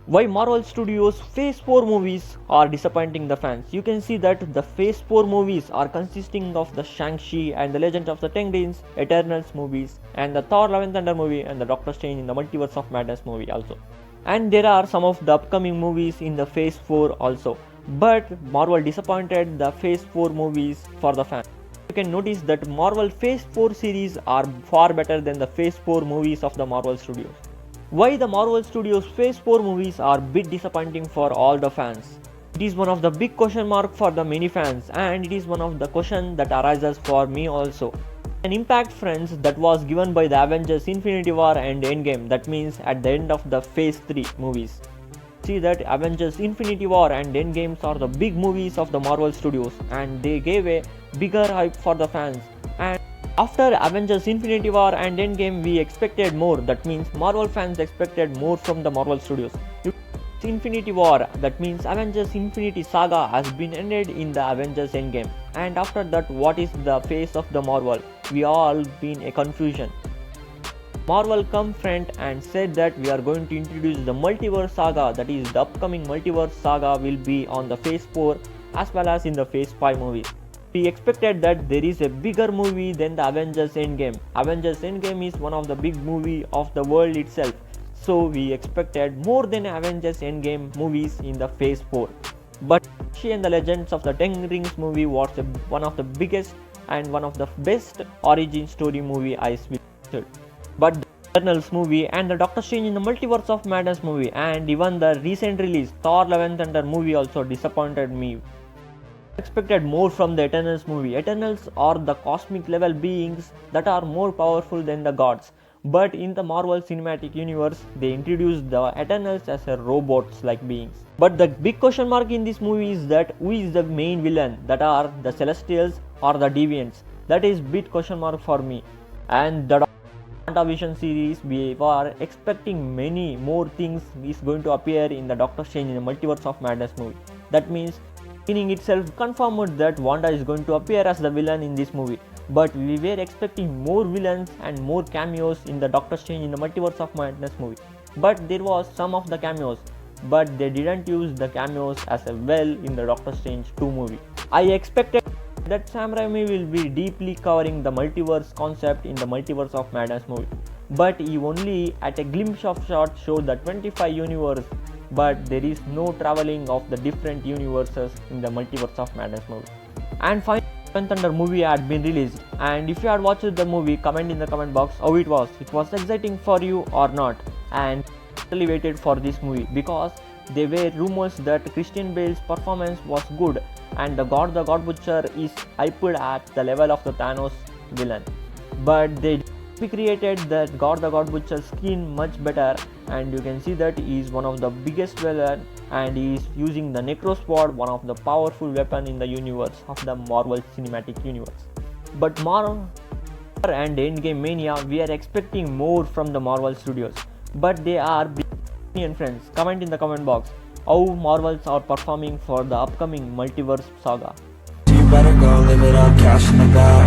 Why Marvel Studios Phase 4 movies are disappointing the fans. You can see that the Phase 4 movies are consisting of the Shang-Chi and the Legend of the Ten Rings, Eternals movies, and the Thor Love and Thunder movie, and the Doctor Strange in the Multiverse of Madness movie also. And there are some of the upcoming movies in the Phase 4 also. But Marvel disappointed the Phase 4 movies for the fans. You can notice that Marvel Phase 4 series are far better than the Phase 4 movies of the Marvel Studios. Why the Marvel Studios Phase 4 movies are bit disappointing for all the fans? It is one of the big question mark for the many fans, and it is one of the question that arises for me also. An impact, friends, that was given by the Avengers Infinity War and Endgame, that means at the end of the Phase 3 movies. See that Avengers Infinity War and Endgames are the big movies of the Marvel Studios, and they gave a bigger hype for the fans. And after Avengers Infinity War and Endgame, we expected more. That means Marvel fans expected more from the Marvel Studios. Infinity War, that means Avengers Infinity Saga has been ended in the Avengers Endgame. And after that, what is the face of the Marvel? We all been a confusion. Marvel come front and said that we are going to introduce the Multiverse Saga, that is the upcoming Multiverse Saga will be on the Phase 4 as well as in the Phase 5 movies. We expected that there is a bigger movie than the Avengers Endgame. Avengers Endgame is one of the big movie of the world itself. So we expected more than Avengers Endgame movies in the Phase 4. But She and the Legends of the Ten Rings movie was one of the biggest and one of the best origin story movie I visited. But the Eternals movie and the Doctor Strange in the Multiverse of Madness movie and even the recent release Thor Love and Thunder movie also disappointed me. Expected more from the Eternals movie. Eternals are the cosmic level beings that are more powerful than the gods. But in the Marvel Cinematic Universe, they introduced the Eternals as a robots like beings. But the big question mark in this movie is that who is the main villain? That are the Celestials or the Deviants? That is big question mark for me. And the WandaVision series, we were expecting many more things is going to appear in the Doctor Strange in the Multiverse of Madness movie. That means meaning itself confirmed that Wanda is going to appear as the villain in this movie. But we were expecting more villains and more cameos in the Doctor Strange in the Multiverse of Madness movie. But there was some of the cameos, but they didn't use the cameos as well in the Doctor Strange 2 movie. I expected that Sam Raimi will be deeply covering the multiverse concept in the Multiverse of Madness movie. But he only at a glimpse of shot showed the 25 universe, but there is no traveling of the different universes in the Multiverse of Madness movie. And finally, Thunder movie had been released, and if you had watched the movie, comment in the comment box how it was. It was exciting for you or not, and really waited for this movie because there were rumors that Christian Bale's performance was good, and the God Butcher is hyped at the level of the Thanos villain. But they created that God Butcher's skin much better, and you can see that he is one of the biggest villain, and he is using the Necrosword, one of the powerful weapon in the universe of the Marvel Cinematic Universe. But Marvel and Endgame Mania, we are expecting more from the Marvel Studios, but they are brilliant, friends. Comment in the comment box how Marvels are performing for the upcoming Multiverse Saga. You better go live it up, cash in the bag.